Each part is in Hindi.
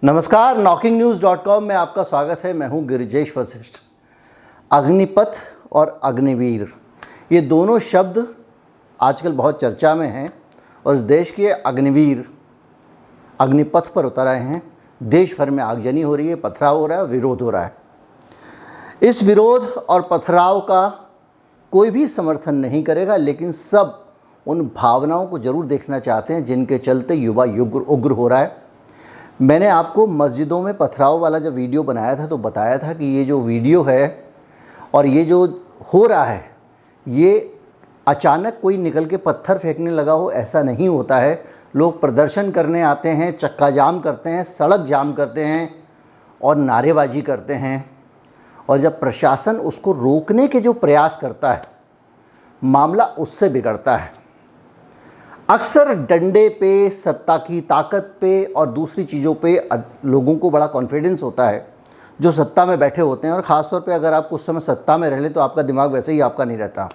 नमस्कार, knocking-news.com में आपका स्वागत है। मैं हूं गिरिजेश वशिष्ठ। अग्निपथ और अग्निवीर ये दोनों शब्द आजकल बहुत चर्चा में हैं और इस देश के अग्निवीर अग्निपथ पर उतर आए हैं। देश भर में आगजनी हो रही है, पथराव हो रहा है, विरोध हो रहा है। इस विरोध और पथराव का कोई भी समर्थन नहीं करेगा, लेकिन सब उन भावनाओं को ज़रूर देखना चाहते हैं जिनके चलते युवा उग्र हो रहा है। मैंने आपको मस्जिदों में पथराव वाला जब वीडियो बनाया था तो बताया था कि ये जो वीडियो है और ये जो हो रहा है, ये अचानक कोई निकल के पत्थर फेंकने लगा हो, ऐसा नहीं होता है। लोग प्रदर्शन करने आते हैं, चक्का जाम करते हैं, सड़क जाम करते हैं और नारेबाजी करते हैं, और जब प्रशासन उसको रोकने के जो प्रयास करता है, मामला उससे बिगड़ता है। अक्सर डंडे पे, सत्ता की ताकत पे और दूसरी चीज़ों पे लोगों को बड़ा कॉन्फिडेंस होता है जो सत्ता में बैठे होते हैं, और ख़ास तौर पे अगर आप कुछ समय सत्ता में रह लें तो आपका दिमाग वैसे ही आपका नहीं रहता।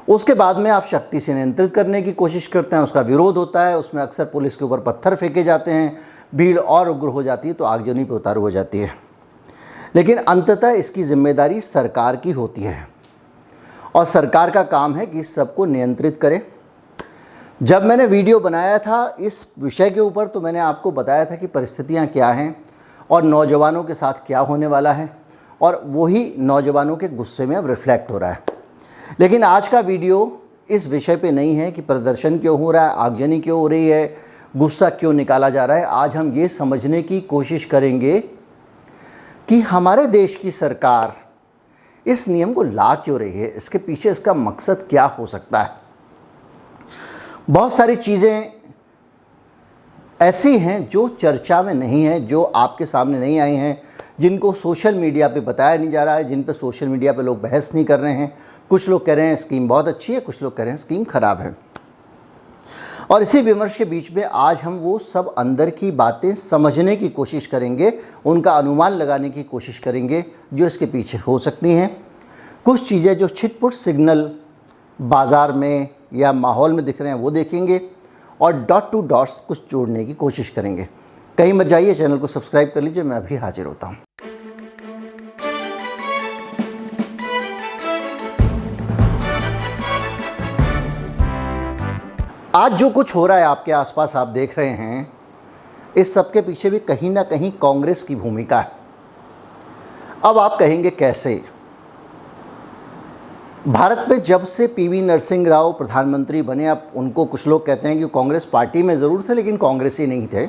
उसके बाद में आप शक्ति से नियंत्रित करने की कोशिश करते हैं, उसका विरोध होता है, उसमें अक्सर पुलिस के ऊपर पत्थर फेंके जाते हैं, भीड़ और उग्र हो जाती है तो आगजनी पर उतारू हो जाती है। लेकिन अंततः इसकी जिम्मेदारी सरकार की होती है और सरकार का काम है कि इस सबको नियंत्रित करे। जब मैंने वीडियो बनाया था इस विषय के ऊपर तो मैंने आपको बताया था कि परिस्थितियां क्या हैं और नौजवानों के साथ क्या होने वाला है, और वही नौजवानों के गुस्से में अब रिफ्लेक्ट हो रहा है। लेकिन आज का वीडियो इस विषय पे नहीं है कि प्रदर्शन क्यों हो रहा है, आगजनी क्यों हो रही है, गुस्सा क्यों निकाला जा रहा है। आज हम ये समझने की कोशिश करेंगे कि हमारे देश की सरकार इस नियम को ला क्यों रही है, इसके पीछे इसका मकसद क्या हो सकता है। बहुत सारी चीज़ें ऐसी हैं जो चर्चा में नहीं है, जो आपके सामने नहीं आई हैं, जिनको सोशल मीडिया पे बताया नहीं जा रहा है, जिन पे सोशल मीडिया पे लोग बहस नहीं कर रहे हैं। कुछ लोग कह रहे हैं स्कीम बहुत अच्छी है, कुछ लोग कह रहे हैं स्कीम ख़राब है। और इसी विमर्श के बीच में आज हम वो सब अंदर की बातें समझने की कोशिश करेंगे, उनका अनुमान लगाने की कोशिश करेंगे जो इसके पीछे हो सकती हैं। कुछ चीज़ें जो छिटपुट सिग्नल बाज़ार में या माहौल में दिख रहे हैं वो देखेंगे, और डॉट टू डॉट्स कुछ जोड़ने की कोशिश करेंगे। कहीं मत जाइए, चैनल को सब्सक्राइब कर लीजिए, मैं अभी हाजिर होता हूँ। आज जो कुछ हो रहा है आपके आसपास आप देख रहे हैं, इस सब के पीछे भी कहीं ना कहीं कांग्रेस की भूमिका है। अब आप कहेंगे कैसे? भारत में जब से पीवी नरसिंह राव प्रधानमंत्री बने, अब उनको कुछ लोग कहते हैं कि कांग्रेस पार्टी में ज़रूर थे लेकिन कांग्रेस ही नहीं थे,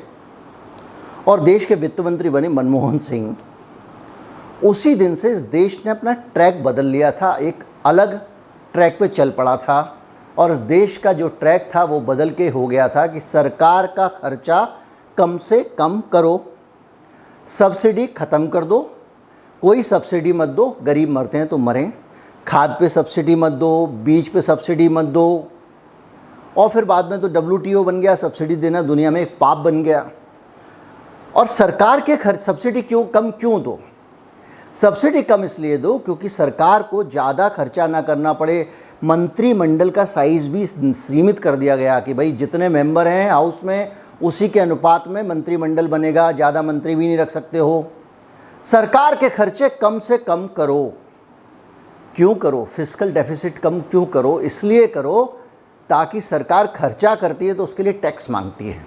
और देश के वित्त मंत्री बने मनमोहन सिंह, उसी दिन से इस देश ने अपना ट्रैक बदल लिया था, एक अलग ट्रैक पे चल पड़ा था। और इस देश का जो ट्रैक था वो बदल के हो गया था कि सरकार का खर्चा कम से कम करो, सब्सिडी ख़त्म कर दो, कोई सब्सिडी मत दो, गरीब मरते हैं तो मरें, खाद पे सब्सिडी मत दो, बीज पे सब्सिडी मत दो। और फिर बाद में तो WTO बन गया, सब्सिडी देना दुनिया में एक पाप बन गया। और सरकार के खर्च सब्सिडी क्यों दो? सब्सिडी कम इसलिए दो क्योंकि सरकार को ज़्यादा खर्चा ना करना पड़े। मंत्रिमंडल का साइज़ भी सीमित कर दिया गया कि भाई जितने मेंबर हैं हाउस में उसी के अनुपात में मंत्रिमंडल बनेगा, ज़्यादा मंत्री भी नहीं रख सकते हो। सरकार के खर्चे कम से कम करो। क्यों करो? फिस्कल डेफिसिट कम क्यों करो? इसलिए करो ताकि सरकार खर्चा करती है तो उसके लिए टैक्स मांगती है,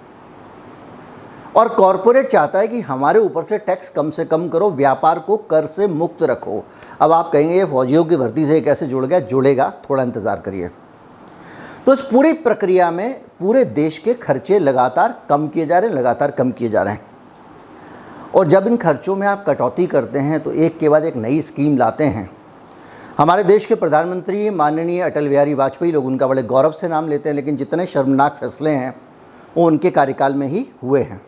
और कॉरपोरेट चाहता है कि हमारे ऊपर से टैक्स कम से कम करो, व्यापार को कर से मुक्त रखो। अब आप कहेंगे ये फौजियों की भर्ती से कैसे जुड़ गया? जुड़ेगा, थोड़ा इंतज़ार करिए। तो इस पूरी प्रक्रिया में पूरे देश के खर्चे लगातार कम किए जा रहे हैं, और जब इन खर्चों में आप कटौती करते हैं तो एक के बाद एक नई स्कीम लाते हैं। हमारे देश के प्रधानमंत्री माननीय अटल बिहारी वाजपेयी, लोग उनका बड़े गौरव से नाम लेते हैं, लेकिन जितने शर्मनाक फैसले हैं वो उनके कार्यकाल में ही हुए हैं।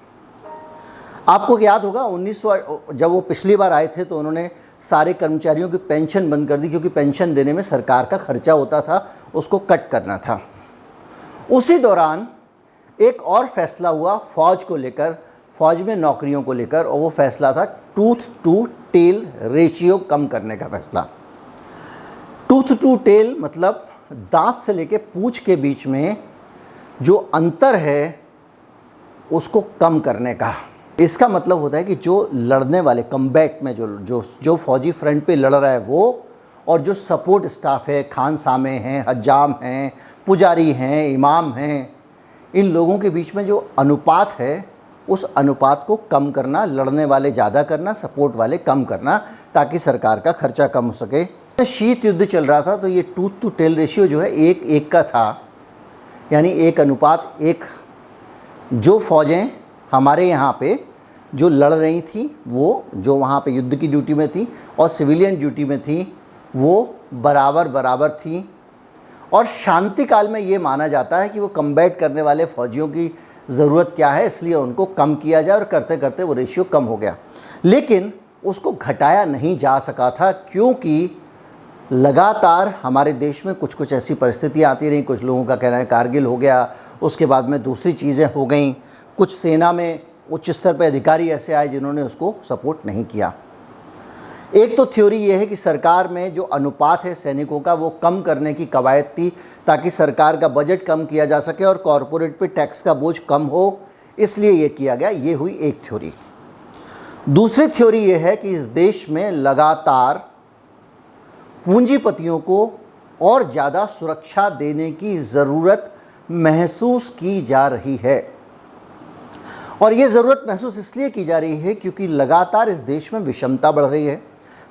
आपको याद होगा 1900 जब वो पिछली बार आए थे तो उन्होंने सारे कर्मचारियों की पेंशन बंद कर दी, क्योंकि पेंशन देने में सरकार का खर्चा होता था, उसको कट करना था। उसी दौरान एक और फैसला हुआ फौज को लेकर, फौज में नौकरियों को लेकर, और वो फैसला था टूथ टू टेल रेशियो कम करने का फैसला। टूथ टू टेल मतलब दांत से लेके पूंछ के बीच में जो अंतर है उसको कम करने का। इसका मतलब होता है कि जो लड़ने वाले कम्बैट में जो फौजी फ्रंट पे लड़ रहा है वो, और जो सपोर्ट स्टाफ है, खानसामे हैं, हज्जाम हैं, पुजारी हैं, इमाम हैं, इन लोगों के बीच में जो अनुपात है उस अनुपात को कम करना, लड़ने वाले ज़्यादा करना, सपोर्ट वाले कम करना, ताकि सरकार का खर्चा कम हो सके। शीत युद्ध चल रहा था तो ये टूथ टू टेल रेशियो जो है 1:1 का था, यानी 1:1। जो फ़ौजें हमारे यहाँ पे जो लड़ रही थी, वो जो वहाँ पे युद्ध की ड्यूटी में थी और सिविलियन ड्यूटी में थी, वो बराबर थी। और शांति काल में ये माना जाता है कि वो कम्बैट करने वाले फ़ौजियों की ज़रूरत क्या है, इसलिए उनको कम किया जाए, और करते करते वो रेशियो कम हो गया। लेकिन उसको घटाया नहीं जा सका था, क्योंकि लगातार हमारे देश में कुछ कुछ ऐसी परिस्थितियाँ आती रहीं। कुछ लोगों का कहना है कारगिल हो गया, उसके बाद में दूसरी चीज़ें हो गईं, कुछ सेना में उच्च स्तर पर अधिकारी ऐसे आए जिन्होंने उसको सपोर्ट नहीं किया। एक तो थ्योरी ये है कि सरकार में जो अनुपात है सैनिकों का वो कम करने की कवायद थी, ताकि सरकार का बजट कम किया जा सके और कॉरपोरेट पे टैक्स का बोझ कम हो, इसलिए ये किया गया। ये हुई एक थ्योरी। दूसरी थ्योरी ये है कि इस देश में लगातार पूंजीपतियों को और ज़्यादा सुरक्षा देने की ज़रूरत महसूस की जा रही है, और ये ज़रूरत महसूस इसलिए की जा रही है क्योंकि लगातार इस देश में विषमता बढ़ रही है।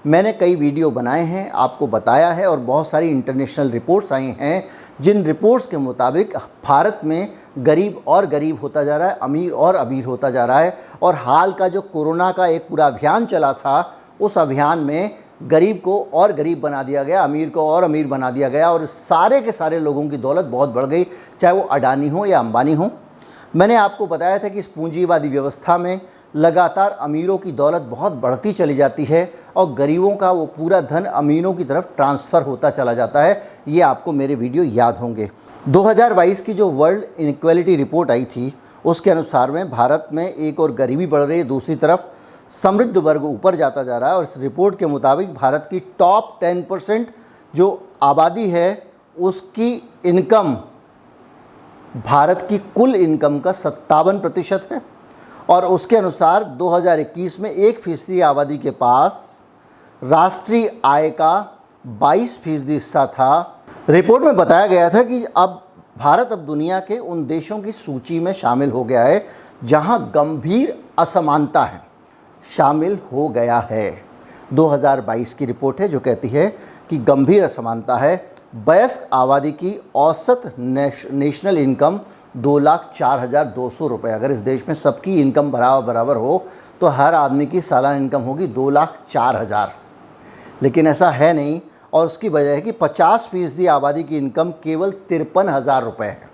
मैंने कई वीडियो बनाए हैं, आपको बताया है, और बहुत सारी इंटरनेशनल रिपोर्ट्स आई हैं, जिन रिपोर्ट्स के मुताबिक भारत में गरीब और गरीब होता जा रहा है, अमीर और अमीर होता जा रहा है। और हाल का जो कोरोना का एक पूरा अभियान चला था, उस अभियान में गरीब को और गरीब बना दिया गया, अमीर को और अमीर बना दिया गया, और सारे के सारे लोगों की दौलत बहुत बढ़ गई, चाहे वो अडानी हो या अंबानी हो। मैंने आपको बताया था कि इस पूंजीवादी व्यवस्था में लगातार अमीरों की दौलत बहुत बढ़ती चली जाती है और गरीबों का वो पूरा धन अमीरों की तरफ ट्रांसफ़र होता चला जाता है। ये आपको मेरे वीडियो याद होंगे। 2022 की जो वर्ल्ड इनइक्वालिटी रिपोर्ट आई थी, उसके अनुसार में भारत में एक और गरीबी बढ़ रही है, दूसरी तरफ समृद्ध वर्ग ऊपर जाता जा रहा है। और इस रिपोर्ट के मुताबिक भारत की टॉप 10% जो आबादी है, उसकी इनकम भारत की कुल इनकम का 57% है। और उसके अनुसार 2021 में 1% आबादी के पास राष्ट्रीय आय का 22% हिस्सा था। रिपोर्ट में बताया गया था कि अब भारत अब दुनिया के उन देशों की सूची में शामिल हो गया है जहां गंभीर असमानता है, शामिल हो गया है। 2022 की रिपोर्ट है जो कहती है कि गंभीर असमानता है। वयस्क आबादी की औसत नेशनल इनकम 2,04,200 रुपये। अगर इस देश में सबकी इनकम बराबर हो तो हर आदमी की सालाना इनकम होगी 2,04,000, लेकिन ऐसा है नहीं। और उसकी वजह है कि 50% आबादी की इनकम केवल 53,000 रुपये है,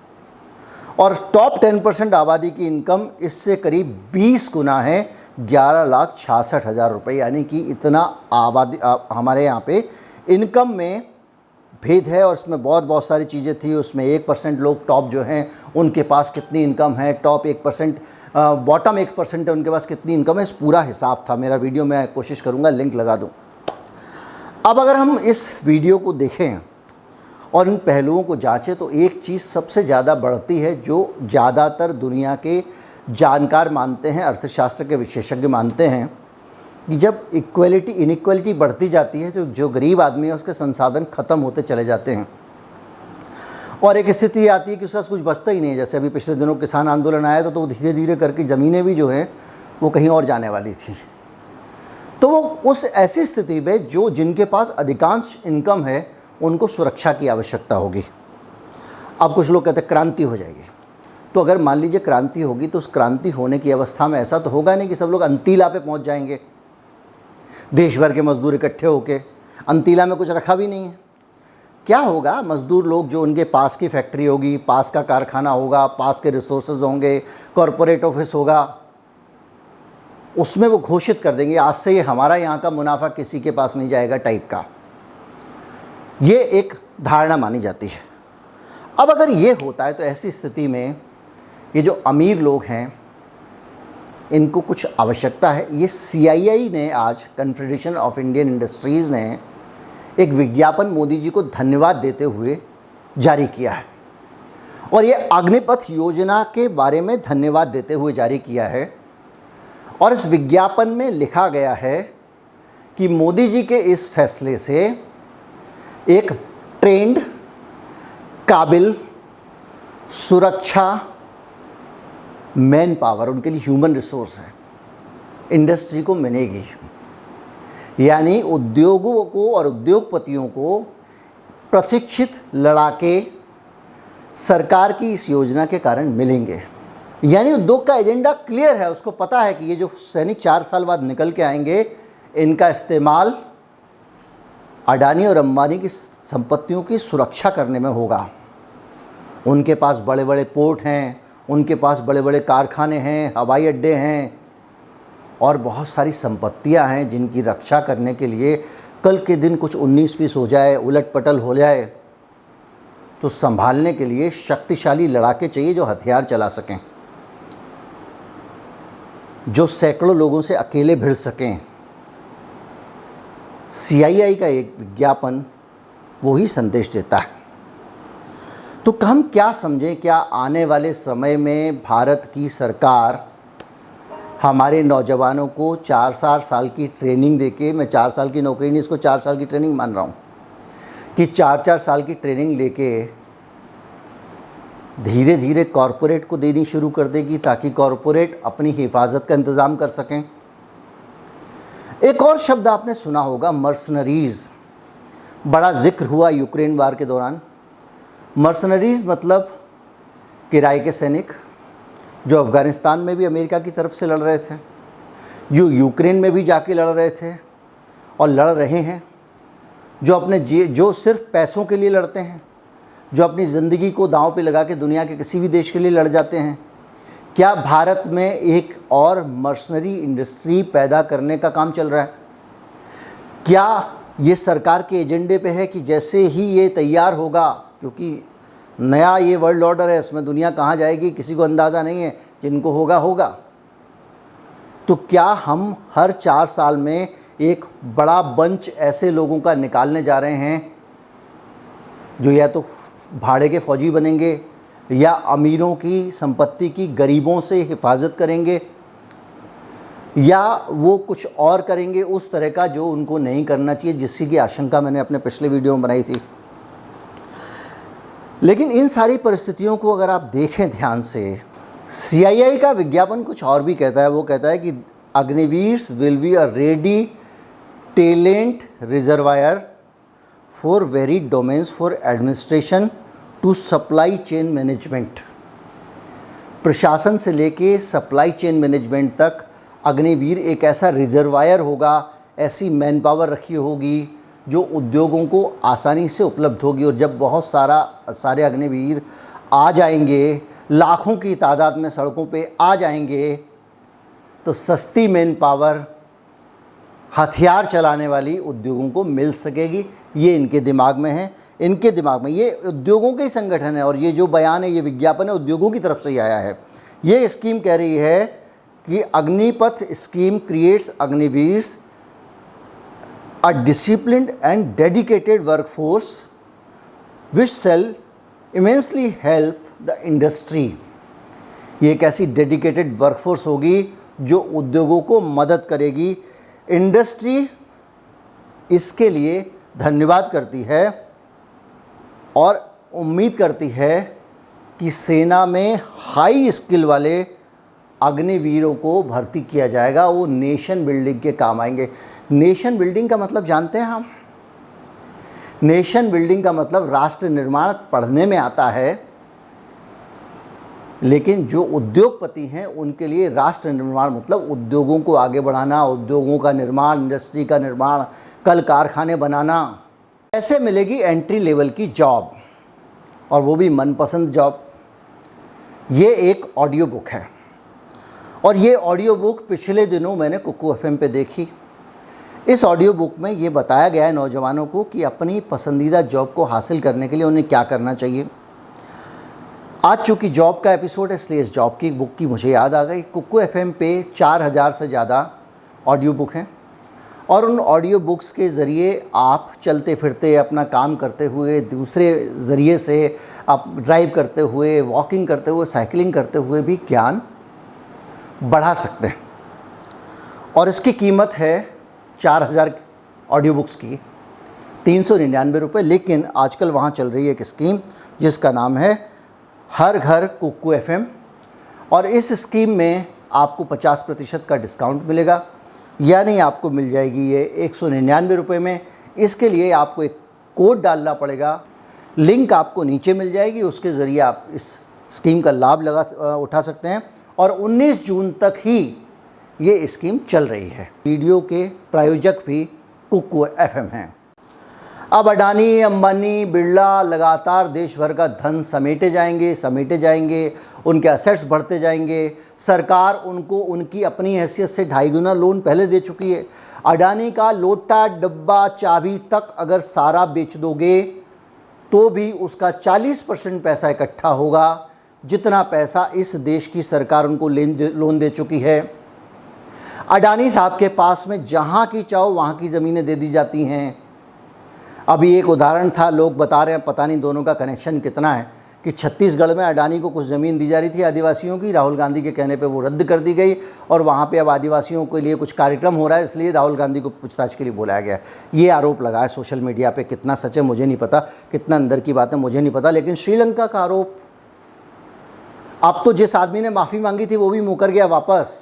और टॉप 10% आबादी की इनकम इससे करीब 20 गुना है, 11,66,000 रुपये। यानी कि इतना आबादी हमारे यहाँ पे इनकम में भेद है। और इसमें बहुत सारी चीज़ें थी। उसमें 1% लोग टॉप जो हैं उनके पास कितनी इनकम है, टॉप 1%, बॉटम 1% है उनके पास कितनी इनकम है, इस पूरा हिसाब था। मेरा वीडियो मैं कोशिश करूँगा लिंक लगा दूँ। अब अगर हम इस वीडियो को देखें और इन पहलुओं को जांचें तो एक चीज़ सबसे ज़्यादा बढ़ती है, जो ज़्यादातर दुनिया के जानकार मानते हैं, अर्थशास्त्र के विशेषज्ञ मानते हैं, कि जब इनइक्वालिटी बढ़ती जाती है तो जो गरीब आदमी है उसके संसाधन ख़त्म होते चले जाते हैं, और एक स्थिति आती है कि उसके पास कुछ बचता ही नहीं है। जैसे अभी पिछले दिनों किसान आंदोलन आया था, तो वो धीरे धीरे करके ज़मीनें भी जो हैं वो कहीं और जाने वाली थी। तो वो उस ऐसी स्थिति में जिनके पास अधिकांश इनकम है उनको सुरक्षा की आवश्यकता होगी। अब कुछ लोग कहते हैं क्रांति हो जाएगी। तो अगर मान लीजिए क्रांति होगी तो उस क्रांति होने की अवस्था में ऐसा तो होगा नहीं कि सब लोग अंतीला पे पहुंच जाएंगे, देश भर के मजदूर इकट्ठे होके। अंतीला में कुछ रखा भी नहीं है। क्या होगा, मजदूर लोग जो उनके पास की फैक्ट्री होगी, पास का कारखाना होगा, पास के रिसोर्सेज होंगे, कॉरपोरेट ऑफिस होगा, उसमें वो घोषित कर देंगे आज से ये हमारा यहाँ का मुनाफा किसी के पास नहीं जाएगा टाइप का। ये एक धारणा मानी जाती है। अब अगर ये होता है तो ऐसी स्थिति में ये जो अमीर लोग हैं इनको कुछ आवश्यकता है। ये CII ने आज, कन्फेडरेशन ऑफ इंडियन इंडस्ट्रीज़ ने एक विज्ञापन मोदी जी को धन्यवाद देते हुए जारी किया है, और ये अग्निपथ योजना के बारे में धन्यवाद देते हुए जारी किया है। और इस विज्ञापन में लिखा गया है कि मोदी जी के इस फैसले से एक ट्रेंड, काबिल, सुरक्षा, मैन पावर, उनके लिए ह्यूमन रिसोर्स है, इंडस्ट्री को मिलेगी। यानी उद्योगों को और उद्योगपतियों को प्रशिक्षित लड़ाके सरकार की इस योजना के कारण मिलेंगे। यानी उद्योग का एजेंडा क्लियर है, उसको पता है कि ये जो सैनिक 4 साल बाद निकल के आएंगे, इनका इस्तेमाल अडानी और अंबानी की संपत्तियों की सुरक्षा करने में होगा। उनके पास बड़े बड़े पोर्ट हैं, उनके पास बड़े बड़े कारखाने हैं, हवाई अड्डे हैं और बहुत सारी संपत्तियां हैं जिनकी रक्षा करने के लिए कल के दिन कुछ 19-20 हो जाए, उलट पटल हो जाए, तो संभालने के लिए शक्तिशाली लड़ाके चाहिए जो हथियार चला सकें, जो सैकड़ों लोगों से अकेले भिड़ सकें। CII का एक विज्ञापन वो ही संदेश देता है। तो हम क्या समझें, क्या आने वाले समय में भारत की सरकार हमारे नौजवानों को 4 साल की ट्रेनिंग देके, मैं 4 साल की नौकरी नहीं, इसको 4 साल की ट्रेनिंग मान रहा हूँ, कि 4 साल की ट्रेनिंग लेके धीरे धीरे कॉरपोरेट को देनी शुरू कर देगी ताकि कॉरपोरेट अपनी हिफाजत का इंतज़ाम कर सकें। एक और शब्द आपने सुना होगा, मर्सनरीज़, बड़ा जिक्र हुआ यूक्रेन वार के दौरान। मर्सनरीज़ मतलब किराए के सैनिक जो अफ़गानिस्तान में भी अमेरिका की तरफ से लड़ रहे थे, जो यूक्रेन में भी जाके लड़ रहे थे और लड़ रहे हैं, जो सिर्फ पैसों के लिए लड़ते हैं, जो अपनी ज़िंदगी को दांव पे लगा के दुनिया के किसी भी देश के लिए लड़ जाते हैं। क्या भारत में एक और मर्सनरी इंडस्ट्री पैदा करने का काम चल रहा है? क्या ये सरकार के एजेंडे पे है कि जैसे ही ये तैयार होगा, क्योंकि नया ये वर्ल्ड ऑर्डर है, इसमें दुनिया कहाँ जाएगी किसी को अंदाज़ा नहीं है, जिनको होगा होगा, तो क्या हम हर 4 साल में एक बड़ा बंच ऐसे लोगों का निकालने जा रहे हैं जो या तो भाड़े के फौजी बनेंगे या अमीरों की संपत्ति की गरीबों से हिफाजत करेंगे, या वो कुछ और करेंगे उस तरह का जो उनको नहीं करना चाहिए, जिसकी आशंका मैंने अपने पिछले वीडियो में बनाई थी। लेकिन इन सारी परिस्थितियों को अगर आप देखें ध्यान से, CII का विज्ञापन कुछ और भी कहता है। वो कहता है कि Agniveers will be a ready talent reservoir for varied domains for administration to supply chain management. प्रशासन से लेके सप्लाई चेन मैनेजमेंट तक अग्निवीर एक ऐसा रिजर्वायर होगा, ऐसी मैन पावर रखी होगी जो उद्योगों को आसानी से उपलब्ध होगी। और जब बहुत सारे अग्निवीर आ जाएंगे, लाखों की तादाद में सड़कों पे आ जाएंगे, तो सस्ती मैन पावर हथियार चलाने वाली उद्योगों को मिल सकेगी। ये इनके दिमाग में है, इनके दिमाग में, ये उद्योगों के ही संगठन है। और ये जो बयान है, ये विज्ञापन है, उद्योगों की तरफ से ही आया है। ये स्कीम कह रही है कि Agnipath scheme creates Agniveers a disciplined and dedicated workforce which shall immensely help the industry। ये एक ऐसी डेडिकेटेड वर्कफोर्स होगी जो उद्योगों को मदद करेगी। इंडस्ट्री इसके लिए धन्यवाद करती है और उम्मीद करती है कि सेना में हाई स्किल वाले अग्निवीरों को भर्ती किया जाएगा, वो नेशन बिल्डिंग के काम आएंगे। नेशन बिल्डिंग का मतलब जानते हैं हम? नेशन बिल्डिंग का मतलब राष्ट्र निर्माण पढ़ने में आता है, लेकिन जो उद्योगपति हैं उनके लिए राष्ट्र निर्माण मतलब उद्योगों को आगे बढ़ाना, उद्योगों का निर्माण, इंडस्ट्री का निर्माण, कल कारखाने बनाना। ऐसे मिलेगी एंट्री लेवल की जॉब, और वो भी मनपसंद जॉब। ये एक ऑडियो बुक है, और ये ऑडियो बुक पिछले दिनों मैंने कुकू FM पे देखी। इस ऑडियो बुक में ये बताया गया है नौजवानों को कि अपनी पसंदीदा जॉब को हासिल करने के लिए उन्हें क्या करना चाहिए। आज चूँकि जॉब का एपिसोड है, इसलिए इस जॉब की बुक की मुझे याद आ गई। कुकू FM पे 4000 से ज़्यादा ऑडियो बुक हैं, और उन ऑडियो बुक्स के ज़रिए आप चलते फिरते, अपना काम करते हुए, दूसरे ज़रिए से आप ड्राइव करते हुए, वॉकिंग करते हुए, साइकिलिंग करते हुए भी ज्ञान बढ़ा सकते हैं। और इसकी कीमत है 4000 ऑडियो बुक्स की 399 रुपये। लेकिन आजकल वहाँ चल रही है एक स्कीम जिसका नाम है हर घर कुक्कू FM, और इस स्कीम में आपको 50% का डिस्काउंट मिलेगा, यानी आपको मिल जाएगी ये 199 रुपये में। इसके लिए आपको एक कोड डालना पड़ेगा, लिंक आपको नीचे मिल जाएगी, उसके ज़रिए आप इस स्कीम का लाभ उठा सकते हैं। और 19 जून तक ही ये स्कीम चल रही है। वीडियो के प्रायोजक भी कुक्कू FM हैं। अब अडानी, अंबानी, बिरला लगातार देश भर का धन समेटे जाएंगे, उनके असेट्स बढ़ते जाएंगे। सरकार उनको उनकी अपनी हैसियत से 2.5 गुना लोन पहले दे चुकी है। अडानी का लोटा, डब्बा, चाबी तक अगर सारा बेच दोगे तो भी उसका 40% पैसा इकट्ठा होगा, जितना पैसा इस देश की सरकार उनको लोन दे चुकी है। अडानी साहब के पास में जहाँ की चाहो वहाँ की ज़मीनें दे दी जाती हैं। अभी एक उदाहरण था, लोग बता रहे हैं, पता नहीं दोनों का कनेक्शन कितना है, कि छत्तीसगढ़ में अडानी को कुछ ज़मीन दी जा रही थी आदिवासियों की। राहुल गांधी के कहने पे वो रद्द कर दी गई और वहाँ पे अब आदिवासियों के लिए कुछ कार्यक्रम हो रहा है, इसलिए राहुल गांधी को पूछताछ के लिए बुलाया गया। ये आरोप लगा है सोशल मीडिया पे, कितना सच है मुझे नहीं पता, कितना अंदर की बात है मुझे नहीं पता। लेकिन श्रीलंका का आरोप, अब तो जिस आदमी ने माफ़ी मांगी थी वो भी मुकर गया वापस,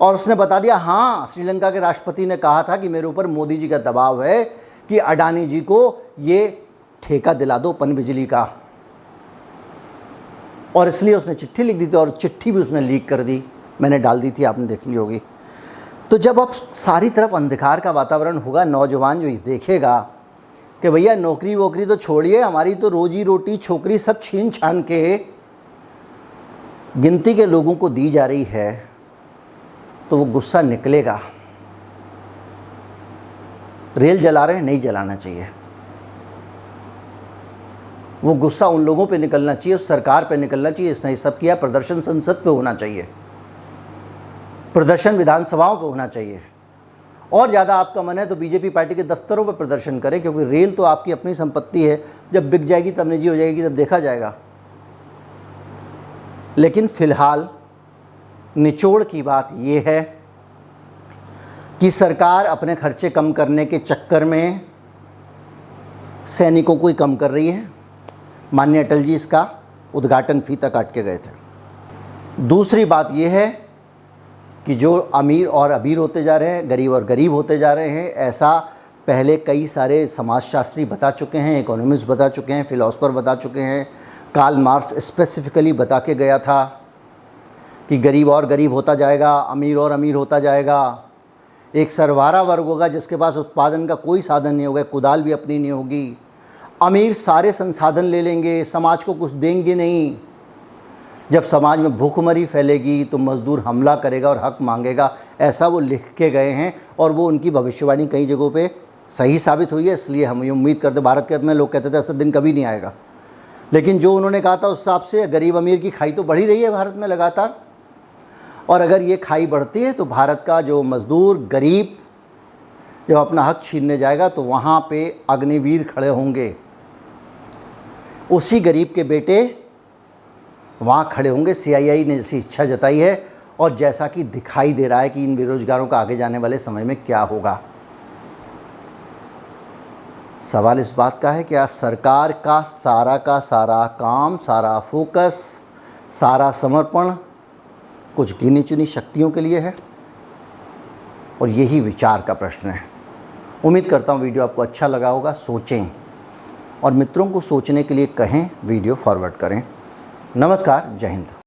और उसने बता दिया हाँ, श्रीलंका के राष्ट्रपति ने कहा था कि मेरे ऊपर मोदी जी का दबाव है कि अडानी जी को ये ठेका दिला दो पनबिजली का, और इसलिए उसने चिट्ठी लिख दी थी, और चिट्ठी भी उसने लीक कर दी, मैंने डाल दी थी, आपने देख ली होगी। तो जब अब सारी तरफ अंधकार का वातावरण होगा, नौजवान जो देखेगा कि भैया नौकरी वोकरी तो छोड़िए, हमारी तो रोजी रोटी छोकरी सब छीन छान के गिनती के लोगों को दी जा रही है, तो वो गुस्सा निकलेगा। रेल जला रहे हैं, नहीं जलाना चाहिए। वो गुस्सा उन लोगों पे निकलना चाहिए, उस सरकार पे निकलना चाहिए इसने ये सब किया। प्रदर्शन संसद पे होना चाहिए, प्रदर्शन विधानसभाओं पे होना चाहिए, और ज़्यादा आपका मन है तो बीजेपी पार्टी के दफ्तरों पे प्रदर्शन करें, क्योंकि रेल तो आपकी अपनी संपत्ति है। जब बिक जाएगी तब निजी हो जाएगी, तब देखा जाएगा। लेकिन फ़िलहाल निचोड़ की बात ये है कि सरकार अपने खर्चे कम करने के चक्कर में सैनिकों को ही कम कर रही है। माननीय अटल जी इसका उद्घाटन फीता काट के गए थे। दूसरी बात यह है कि जो अमीर और अमीर होते जा रहे हैं, गरीब और गरीब होते जा रहे हैं, ऐसा पहले कई सारे समाजशास्त्री बता चुके हैं, इकोनॉमिस्ट बता चुके हैं, फिलोसफर बता चुके हैं। कार्ल मार्क्स स्पेसिफिकली बता के गया था कि गरीब और गरीब होता जाएगा, अमीर और अमीर होता जाएगा। एक सरवारा वर्ग होगा जिसके पास उत्पादन का कोई साधन नहीं होगा, कुदाल भी अपनी नहीं होगी। अमीर सारे संसाधन ले लेंगे, समाज को कुछ देंगे नहीं। जब समाज में भूखमरी फैलेगी तो मज़दूर हमला करेगा और हक मांगेगा, ऐसा वो लिख के गए हैं, और वो उनकी भविष्यवाणी कई जगहों पे सही साबित हुई है। इसलिए हम ये उम्मीद करते, भारत के में लोग कहते थे ऐसा दिन कभी नहीं आएगा, लेकिन जो उन्होंने कहा था उस हिसाब से गरीब अमीर की खाई तो बढ़ ही रही है भारत में लगातार। और अगर ये खाई बढ़ती है तो भारत का जो मज़दूर गरीब जब अपना हक छीनने जाएगा तो वहाँ पे अग्निवीर खड़े होंगे, उसी गरीब के बेटे वहाँ खड़े होंगे। CII ने जैसी इच्छा जताई है, और जैसा कि दिखाई दे रहा है कि इन बेरोजगारों का आगे जाने वाले समय में क्या होगा। सवाल इस बात का है कि आज सरकार का सारा काम, सारा फोकस, सारा समर्पण कुछ गिनी चुनी शक्तियों के लिए है, और यही विचार का प्रश्न है। उम्मीद करता हूँ वीडियो आपको अच्छा लगा होगा। सोचें और मित्रों को सोचने के लिए कहें, वीडियो फॉरवर्ड करें। नमस्कार, जय हिंद।